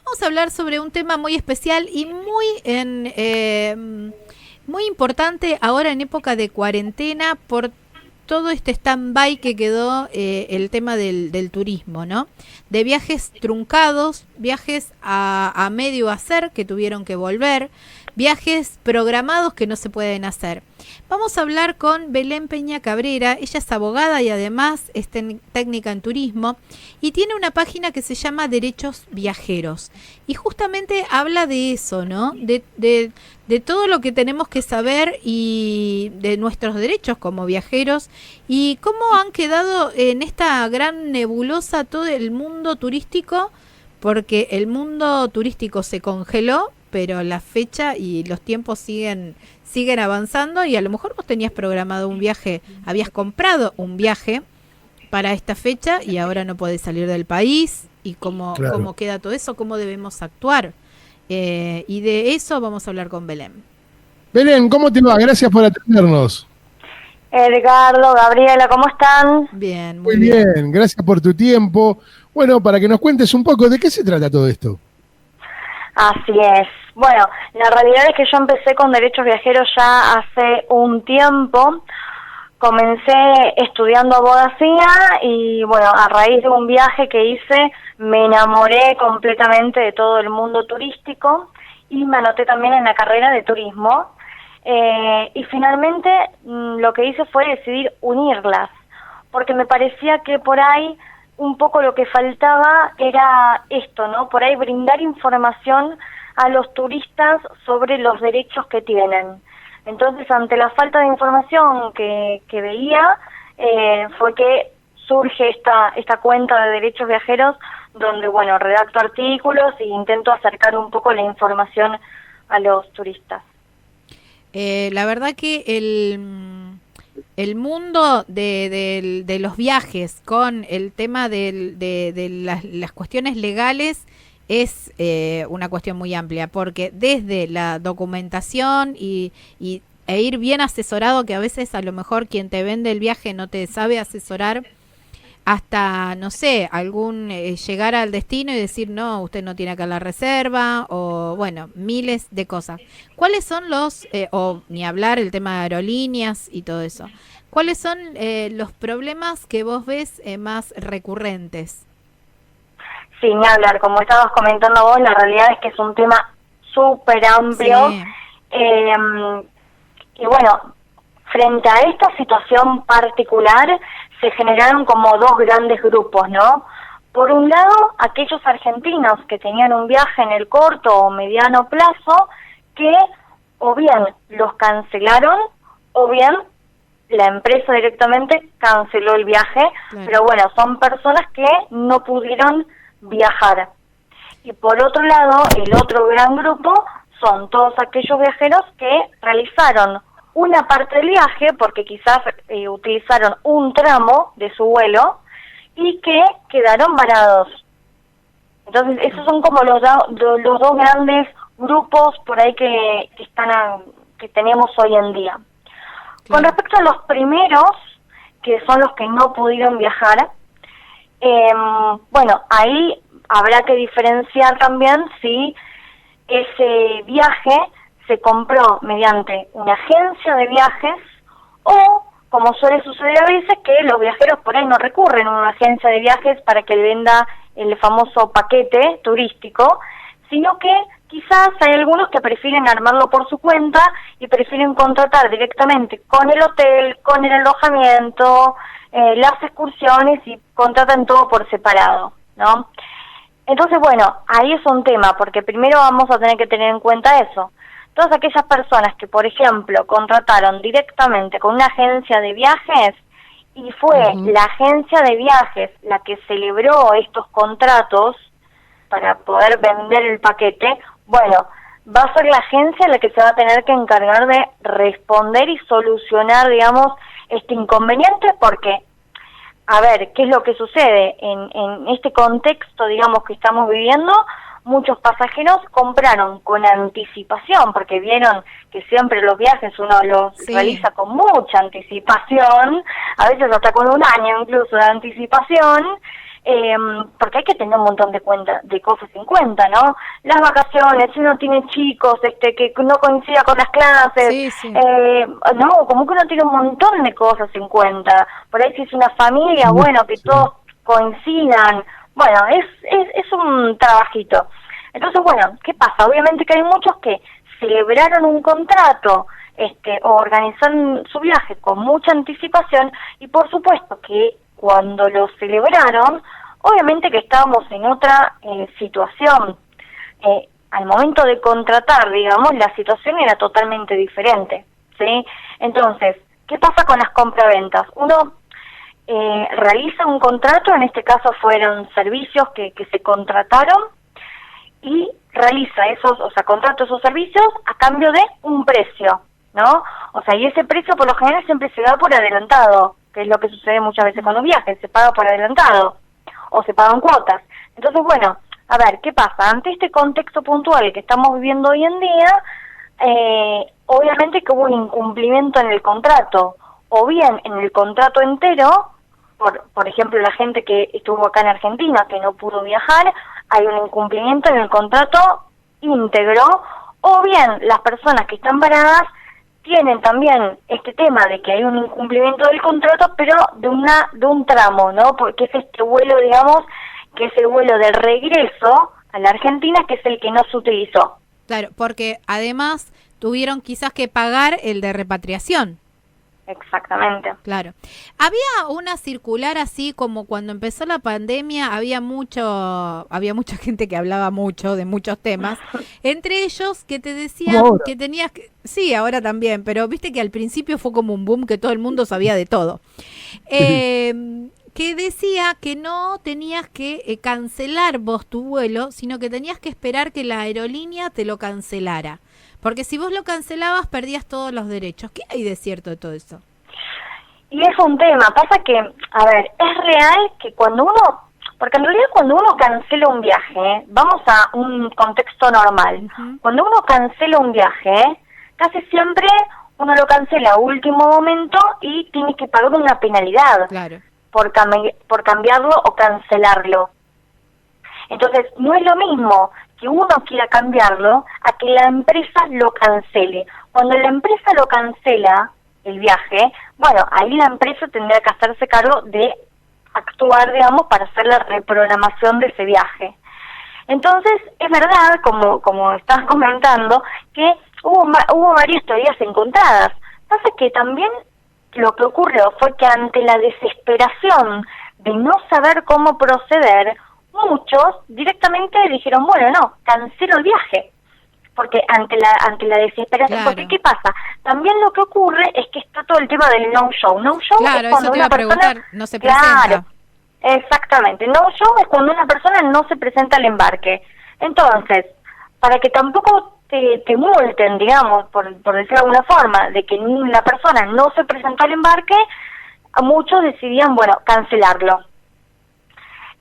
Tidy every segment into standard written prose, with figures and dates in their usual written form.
Vamos a hablar sobre un tema muy especial y muy importante ahora en época de cuarentena por todo este stand-by que quedó el tema del turismo, ¿no? De viajes truncados, viajes a medio hacer que tuvieron que volver, viajes programados que no se pueden hacer. Vamos a hablar con Belén Peña Cabrera. Ella es abogada y además es técnica en turismo y tiene una página que se llama Derechos Viajeros. Y justamente habla de eso, ¿no? De todo lo que tenemos que saber y de nuestros derechos como viajeros y cómo han quedado en esta gran nebulosa todo el mundo turístico, porque el mundo turístico se congeló, pero la fecha y los tiempos siguen avanzando y a lo mejor vos tenías programado un viaje, habías comprado un viaje para esta fecha y ahora no podés salir del país y cómo queda todo eso, cómo debemos actuar. Y de eso vamos a hablar con Belén. Belén, ¿cómo te va? Gracias por atendernos. Edgardo, Gabriela, ¿cómo están? Bien, muy bien. Gracias por tu tiempo. Bueno, para que nos cuentes un poco, ¿de qué se trata todo esto? Así es. Bueno, la realidad es que yo empecé con Derechos Viajeros ya hace un tiempo. Comencé estudiando abogacía y, bueno, a raíz de un viaje que hice, me enamoré completamente de todo el mundo turístico y me anoté también en la carrera de turismo. Y finalmente lo que hice fue decidir unirlas, porque me parecía que por ahí un poco lo que faltaba era esto, ¿no? Por ahí brindar información a los turistas sobre los derechos que tienen. Entonces, ante la falta de información que veía, fue que surge esta cuenta de Derechos Viajeros, donde, bueno, redacto artículos e intento acercar un poco la información a los turistas. La verdad que el mundo de los viajes con el tema de las cuestiones legales es una cuestión muy amplia, porque desde la documentación e ir bien asesorado, que a veces a lo mejor quien te vende el viaje no te sabe asesorar, hasta, no sé, llegar al destino y decir, no, usted no tiene acá la reserva, o bueno, miles de cosas. ¿Cuáles son o ni hablar el tema de aerolíneas y todo eso? ¿Cuáles son los problemas que vos ves más recurrentes? Sí, ni hablar, como estabas comentando vos, la realidad es que es un tema súper amplio. Sí. Y bueno, frente a esta situación particular, se generaron como dos grandes grupos, ¿no? Por un lado, aquellos argentinos que tenían un viaje en el corto o mediano plazo, que o bien los cancelaron, o bien la empresa directamente canceló el viaje, Claro. Pero bueno, son personas que no pudieron viajar. Y por otro lado, el otro gran grupo son todos aquellos viajeros que realizaron una parte del viaje, porque quizás utilizaron un tramo de su vuelo, y que quedaron varados. Entonces, esos son como los dos grandes grupos por ahí que tenemos hoy en día. Claro. Con respecto a los primeros, que son los que no pudieron viajar, bueno, ahí habrá que diferenciar también si ese viaje se compró mediante una agencia de viajes o, como suele suceder a veces, que los viajeros por ahí no recurren a una agencia de viajes para que le venda el famoso paquete turístico, sino que quizás hay algunos que prefieren armarlo por su cuenta y prefieren contratar directamente con el hotel, con el alojamiento, las excursiones, y contratan todo por separado, ¿no? Entonces, bueno, ahí es un tema, porque primero vamos a tener que tener en cuenta eso. Todas aquellas personas que, por ejemplo, contrataron directamente con una agencia de viajes y fue la agencia de viajes la que celebró estos contratos para poder vender el paquete, bueno, va a ser la agencia la que se va a tener que encargar de responder y solucionar, digamos, este inconveniente, porque, a ver, ¿qué es lo que sucede? En este contexto, digamos, que estamos viviendo, muchos pasajeros compraron con anticipación, porque vieron que siempre los viajes uno los realiza con mucha anticipación, a veces hasta con un año incluso de anticipación, porque hay que tener un montón de cosas en cuenta, ¿no? Las vacaciones, si uno tiene chicos, que no coincida con las clases, Sí, sí. no, como que uno tiene un montón de cosas en cuenta. Por ahí si es una familia, bueno, que todos coincidan, bueno, es un trabajito. Entonces, bueno, ¿qué pasa? Obviamente que hay muchos que celebraron un contrato, o organizaron su viaje con mucha anticipación, y por supuesto que cuando lo celebraron, obviamente que estábamos en otra situación. Al momento de contratar, digamos, la situación era totalmente diferente, ¿sí? Entonces, ¿qué pasa con las compraventas? Uno realiza un contrato, en este caso fueron servicios que se contrataron, y realiza contrata esos servicios a cambio de un precio, ¿no? O sea, y ese precio por lo general siempre se da por adelantado, que es lo que sucede muchas veces con los viajes, se paga por adelantado, o se pagan cuotas. Entonces, bueno, a ver, ¿qué pasa? Ante este contexto puntual que estamos viviendo hoy en día, obviamente que hubo un incumplimiento en el contrato, o bien en el contrato entero, por ejemplo, la gente que estuvo acá en Argentina, que no pudo viajar, hay un incumplimiento en el contrato íntegro, o bien las personas que están varadas tienen también este tema de que hay un incumplimiento del contrato, pero de un tramo, ¿no? Porque es este vuelo, digamos, que es el vuelo de regreso a la Argentina, que es el que no se utilizó. Claro, porque además tuvieron quizás que pagar el de repatriación. Exactamente. Claro. Había una circular así como cuando empezó la pandemia, había mucha gente que hablaba mucho de muchos temas, entre ellos que te decían que tenías que, sí, ahora también, pero viste que al principio fue como un boom que todo el mundo sabía de todo. Que decía que no tenías que cancelar vos tu vuelo, sino que tenías que esperar que la aerolínea te lo cancelara. Porque si vos lo cancelabas, perdías todos los derechos. ¿Qué hay de cierto de todo eso? Y es un tema. Pasa que, a ver, es real que cuando uno... Porque en realidad cuando uno cancela un viaje, vamos a un contexto normal. Cuando uno cancela un viaje, casi siempre uno lo cancela a último momento y tiene que pagar una penalidad. Claro. Por cambiarlo o cancelarlo. Entonces, no es lo mismo que uno quiera cambiarlo a que la empresa lo cancele. Cuando la empresa lo cancela, el viaje, bueno, ahí la empresa tendrá que hacerse cargo de actuar, digamos, para hacer la reprogramación de ese viaje. Entonces, es verdad, como estás comentando, que hubo varias teorías encontradas. Pasa que también lo que ocurrió fue que ante la desesperación de no saber cómo proceder, muchos directamente dijeron, bueno, no, cancelo el viaje, porque ante la desesperación, claro. Porque ¿qué pasa? También lo que ocurre es que está todo el tema del no-show. No-show claro, es cuando eso te una iba a preguntar, persona... no se presenta. Claro, exactamente. No-show es cuando una persona no se presenta al embarque. Entonces, para que tampoco te multen, digamos, por decirlo de alguna forma, de que la persona no se presentó al embarque, muchos decidían, bueno, cancelarlo.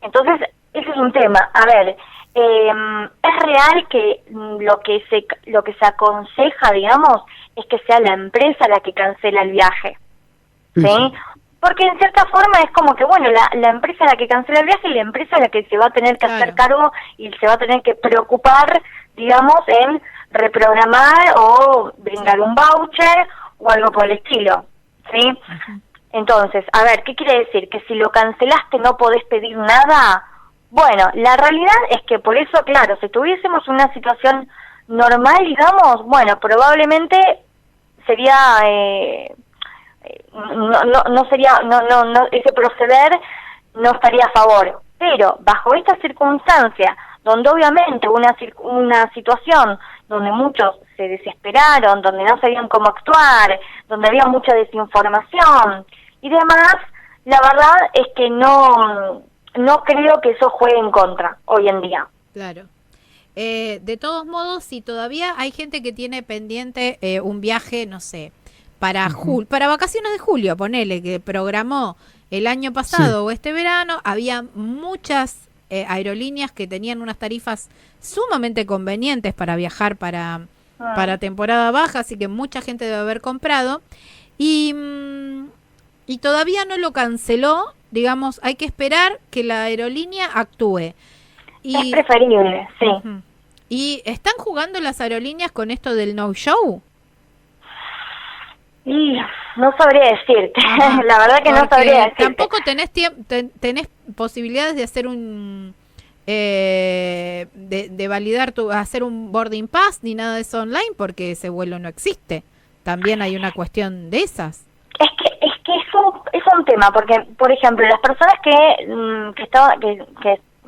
Entonces, ese es un tema. A ver, es real que lo que se aconseja, digamos, es que sea la empresa la que cancela el viaje, ¿sí? Porque en cierta forma es como que, bueno, la empresa la que cancela el viaje y la empresa la que se va a tener que hacer cargo y se va a tener que preocupar, digamos, en reprogramar o brindar un voucher o algo por el estilo, ¿sí? Uh-huh. Entonces, a ver, ¿qué quiere decir? ¿Que si lo cancelaste no podés pedir nada? Bueno, la realidad es que por eso, claro, si tuviésemos una situación normal, digamos, bueno, probablemente sería... ese proceder no estaría a favor, pero bajo esta circunstancia donde obviamente una situación donde muchos se desesperaron, donde no sabían cómo actuar, donde había mucha desinformación y demás, la verdad es que no creo que eso juegue en contra hoy en día. Claro. De todos modos, si todavía hay gente que tiene pendiente un viaje, no sé, para vacaciones de julio, ponele, que programó el año pasado o este verano, había muchas aerolíneas que tenían unas tarifas sumamente convenientes para viajar para temporada baja, así que mucha gente debe haber comprado y todavía no lo canceló, digamos, hay que esperar que la aerolínea actúe. Es preferible, sí. ¿Y están jugando las aerolíneas con esto del no-show? Y no sabría decirte, la verdad que no sabría decirte. Tampoco tenés posibilidades de hacer de validar hacer un boarding pass ni nada de eso online porque ese vuelo no existe. También hay una cuestión de esas. Es que es un tema, porque, por ejemplo, las personas que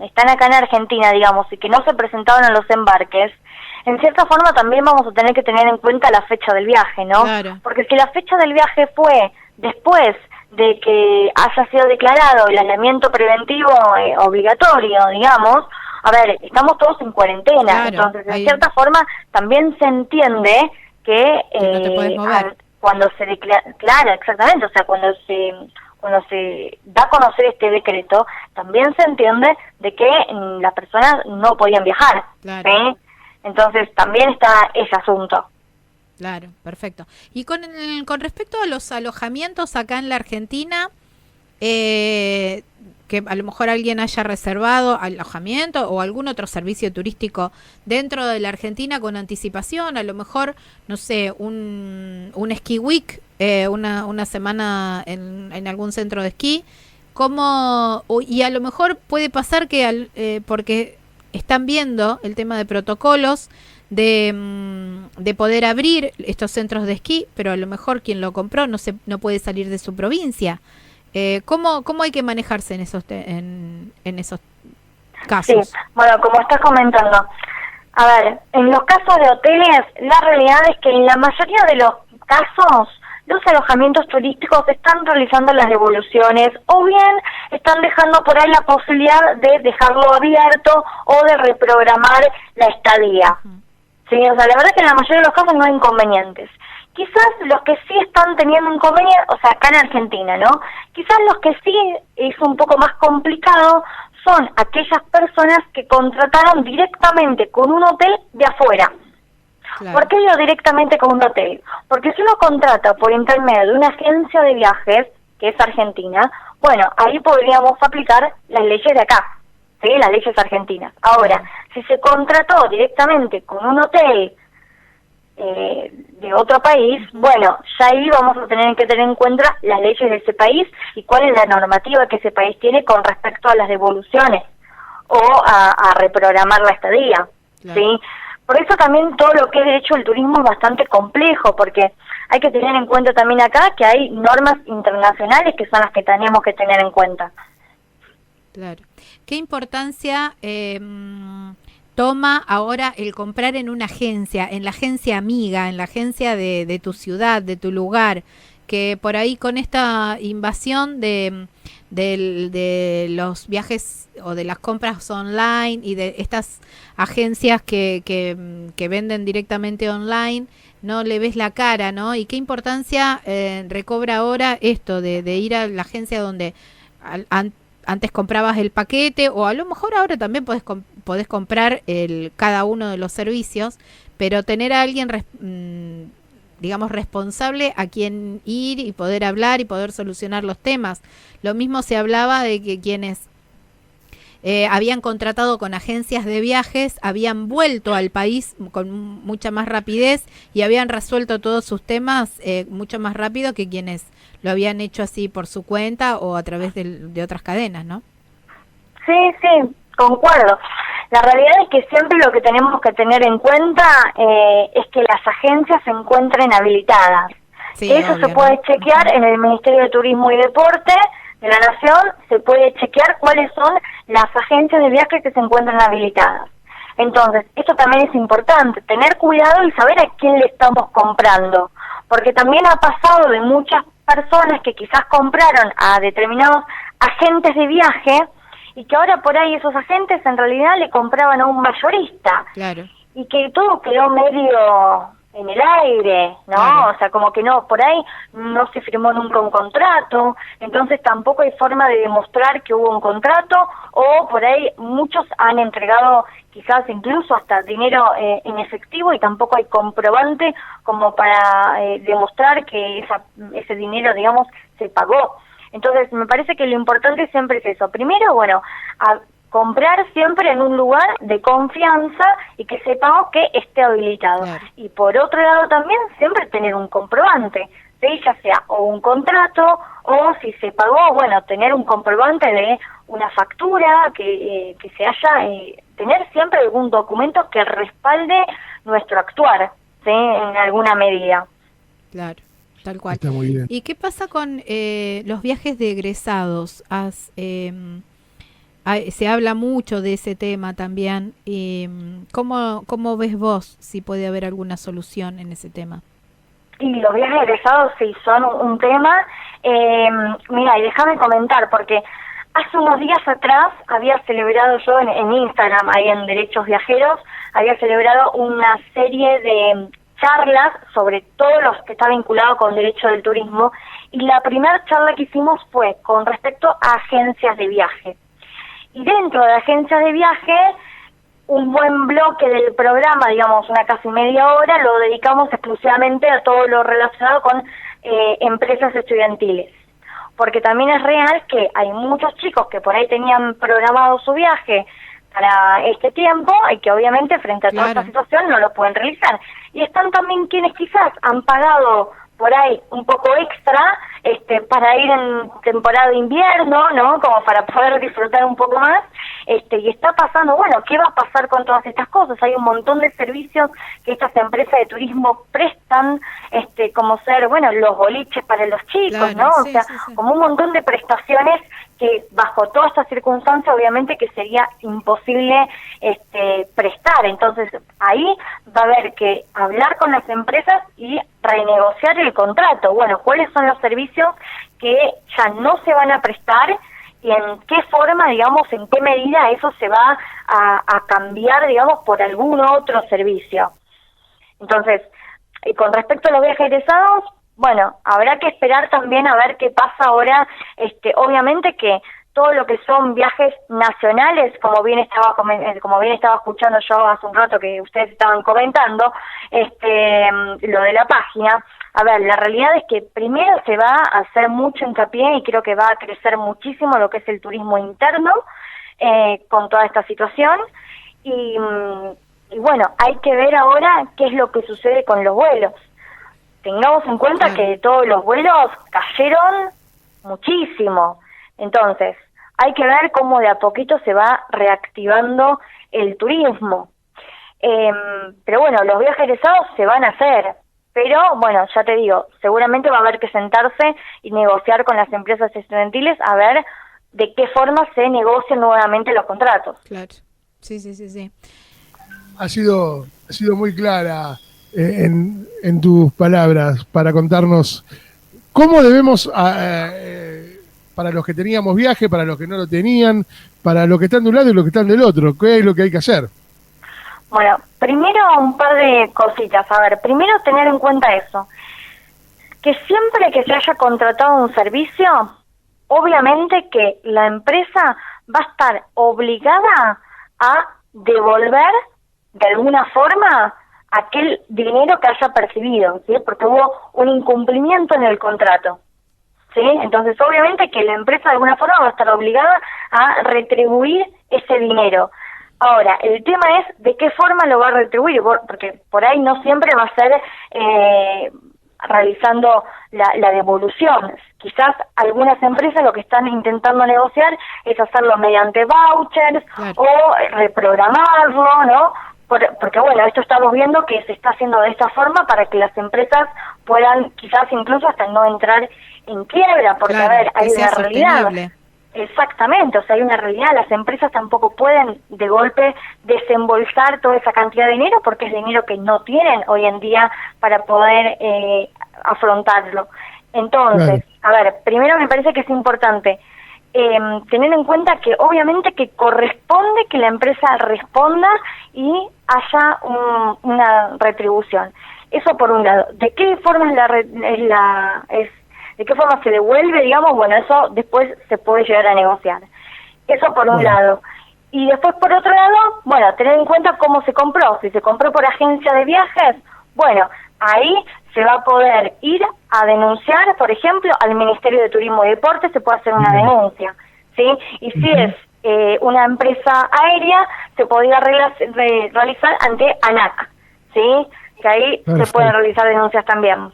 están acá en Argentina, digamos, y que no se presentaron a los embarques, en cierta forma también vamos a tener que tener en cuenta la fecha del viaje, ¿no? Claro. Porque si la fecha del viaje fue después de que haya sido declarado el aislamiento preventivo obligatorio, digamos, a ver, estamos todos en cuarentena, claro, entonces en cierta forma también se entiende que no te puedes mover. Cuando se declara, claro, exactamente, o sea, cuando se da a conocer este decreto, también se entiende de que las personas no podían viajar, claro. ¿sí? Entonces también está ese asunto. Claro, perfecto. Y con respecto a los alojamientos acá en la Argentina, que a lo mejor alguien haya reservado alojamiento o algún otro servicio turístico dentro de la Argentina con anticipación, a lo mejor, no sé, un ski week, una semana en algún centro de esquí, y a lo mejor puede pasar que porque están viendo el tema de protocolos de poder abrir estos centros de esquí, pero a lo mejor quien lo compró no puede salir de su provincia. ¿Cómo hay que manejarse en esos casos? Sí, bueno, como estás comentando, a ver, en los casos de hoteles, la realidad es que en la mayoría de los casos los alojamientos turísticos están realizando las devoluciones o bien están dejando por ahí la posibilidad de dejarlo abierto o de reprogramar la estadía. Sí, o sea, la verdad que en la mayoría de los casos no hay inconvenientes. Quizás los que sí están teniendo inconvenientes, o sea, acá en Argentina, ¿no? Quizás los que sí es un poco más complicado son aquellas personas que contrataron directamente con un hotel de afuera. Claro. ¿Por qué digo directamente con un hotel? Porque si uno contrata por intermedio de una agencia de viajes, que es argentina, bueno, ahí podríamos aplicar las leyes de acá, ¿sí? Las leyes argentinas. Ahora, si se contrató directamente con un hotel de otro país, bueno, ya ahí vamos a tener que tener en cuenta las leyes de ese país y cuál es la normativa que ese país tiene con respecto a las devoluciones o a reprogramar la estadía, claro. ¿Sí? Por eso también todo lo que es derecho al turismo es bastante complejo, porque hay que tener en cuenta también acá que hay normas internacionales que son las que tenemos que tener en cuenta. Claro. ¿Qué importancia toma ahora el comprar en una agencia, en la agencia amiga, en la agencia de tu ciudad, de tu lugar? Que por ahí con esta invasión de los viajes o de las compras online y de estas agencias que venden directamente online, no le ves la cara, ¿no? Y qué importancia recobra ahora esto de ir a la agencia donde antes comprabas el paquete, o a lo mejor ahora también podés comprar cada uno de los servicios, pero tener a alguien digamos, responsable a quien ir y poder hablar y poder solucionar los temas. Lo mismo se hablaba de que quienes habían contratado con agencias de viajes habían vuelto al país con mucha más rapidez y habían resuelto todos sus temas mucho más rápido que quienes lo habían hecho así por su cuenta o a través de otras cadenas, ¿no? Sí, concuerdo. La realidad es que siempre lo que tenemos que tener en cuenta es que las agencias se encuentren habilitadas. Sí, eso obvio, se puede chequear en el Ministerio de Turismo y Deporte de la Nación, se puede chequear cuáles son las agencias de viajes que se encuentran habilitadas. Entonces, esto también es importante, tener cuidado y saber a quién le estamos comprando, porque también ha pasado de muchas personas que quizás compraron a determinados agentes de viaje y que ahora por ahí esos agentes en realidad le compraban a un mayorista. Claro. Y que todo quedó medio en el aire, ¿no? Claro. O sea, como que no, por ahí no se firmó nunca un contrato, entonces tampoco hay forma de demostrar que hubo un contrato, o por ahí muchos han entregado quizás incluso hasta dinero en efectivo y tampoco hay comprobante como para demostrar que ese dinero, digamos, se pagó. Entonces, me parece que lo importante siempre es eso. Primero, bueno, a comprar siempre en un lugar de confianza y que sepamos que esté habilitado. Claro. Y por otro lado también siempre tener un comprobante, ¿sí? Ya sea o un contrato o si se pagó, bueno, tener un comprobante de una factura, que se haya, tener siempre algún documento que respalde nuestro actuar, ¿sí? En alguna medida. Claro, tal cual. Está muy bien. ¿Y qué pasa con los viajes de egresados? Se habla mucho de ese tema también. ¿Cómo ves vos si puede haber alguna solución en ese tema? Y los viajes egresados sí son un tema. Mira, y déjame comentar, porque hace unos días atrás había celebrado yo en Instagram, ahí en Derechos Viajeros, había celebrado una serie de charlas sobre todo lo que está vinculado con derecho del turismo, y la primera charla que hicimos fue con respecto a agencias de viaje. Y dentro de agencias de viaje, un buen bloque del programa, digamos una casi media hora, lo dedicamos exclusivamente a todo lo relacionado con empresas estudiantiles. Porque también es real que hay muchos chicos que por ahí tenían programado su viaje para este tiempo y que obviamente frente a toda esta situación no lo pueden realizar. Y están también quienes quizás han pagado por ahí un poco extra para ir en temporada de invierno, ¿no? Como para poder disfrutar un poco más. Y está pasando, bueno, ¿qué va a pasar con todas estas cosas? Hay un montón de servicios que estas empresas de turismo prestan, como ser, bueno, los boliches para los chicos, claro, ¿no? Sí, o sea, sí. como un montón de prestaciones que bajo todas estas circunstancias obviamente que sería imposible prestar. Entonces ahí va a haber que hablar con las empresas y renegociar el contrato. Bueno, ¿cuáles son los servicios que ya no se van a prestar y en qué forma, digamos, en qué medida eso se va a cambiar, digamos, por algún otro servicio? Entonces, con respecto a los viajes egresados, bueno, habrá que esperar también a ver qué pasa ahora. Obviamente que todo lo que son viajes nacionales, como bien estaba escuchando yo hace un rato que ustedes estaban comentando, lo de la página. A ver, la realidad es que primero se va a hacer mucho hincapié y creo que va a crecer muchísimo lo que es el turismo interno con toda esta situación. Y bueno, hay que ver ahora qué es lo que sucede con los vuelos. Tengamos en cuenta que todos los vuelos cayeron muchísimo. Entonces, hay que ver cómo de a poquito se va reactivando el turismo. Pero bueno, los viajes egresados se van a hacer. Pero bueno, ya te digo, seguramente va a haber que sentarse y negociar con las empresas estudiantiles a ver de qué forma se negocian nuevamente los contratos. Claro, sí. Ha sido muy clara en tus palabras para contarnos cómo debemos, para los que teníamos viaje, para los que no lo tenían, para los que están de un lado y los que están del otro, qué es lo que hay que hacer. Bueno, primero un par de cositas. A ver, primero tener en cuenta eso, que siempre que se haya contratado un servicio, obviamente que la empresa va a estar obligada a devolver de alguna forma aquel dinero que haya percibido, ¿sí? Porque hubo un incumplimiento en el contrato, ¿sí? Entonces, obviamente que la empresa de alguna forma va a estar obligada a retribuir ese dinero. Ahora, el tema es de qué forma lo va a retribuir, porque por ahí no siempre va a ser realizando la devolución. Quizás algunas empresas lo que están intentando negociar es hacerlo mediante vouchers, claro, o reprogramarlo, ¿no? Porque bueno, esto estamos viendo que se está haciendo de esta forma para que las empresas puedan quizás incluso hasta no entrar en quiebra, porque claro, a ver, hay una realidad. Exactamente, o sea, hay una realidad, las empresas tampoco pueden de golpe desembolsar toda esa cantidad de dinero porque es dinero que no tienen hoy en día para poder afrontarlo. Entonces, a ver, primero me parece que es importante tener en cuenta que obviamente que corresponde que la empresa responda y haya una retribución. Eso por un lado. ¿De qué forma ¿de qué forma se devuelve? Digamos, bueno, eso después se puede llegar a negociar. Eso por un lado. Y después por otro lado, bueno, tener en cuenta cómo se compró. Si se compró por agencia de viajes, bueno, ahí se va a poder ir a denunciar, por ejemplo, al Ministerio de Turismo y Deporte, se puede hacer una denuncia, ¿sí? Y si es una empresa aérea, se podría realizar ante ANAC, ¿sí? Que ahí se pueden realizar denuncias también.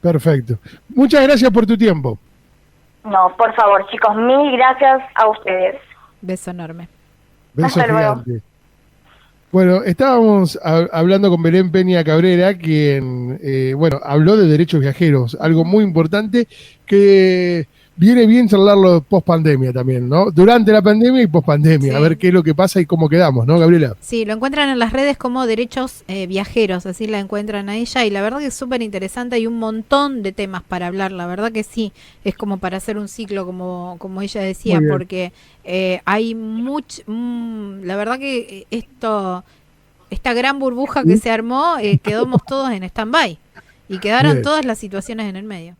Perfecto. Muchas gracias por tu tiempo. No, por favor, chicos, mil gracias a ustedes. Beso enorme. Beso Hasta luego. gigante. Bueno, estábamos hablando con Belén Peña Cabrera, quien, habló de derechos viajeros, algo muy importante que viene bien charlarlo post pandemia también, ¿no? Durante la pandemia y post pandemia, Sí. a ver qué es lo que pasa y cómo quedamos, ¿no, Gabriela? Sí, lo encuentran en las redes como Derechos Viajeros, así la encuentran a ella, y la verdad que es súper interesante, hay un montón de temas para hablar, la verdad que sí, es como para hacer un ciclo, como ella decía, porque hay la verdad que esta gran burbuja que se armó, quedamos todos en stand-by, y quedaron todas las situaciones en el medio.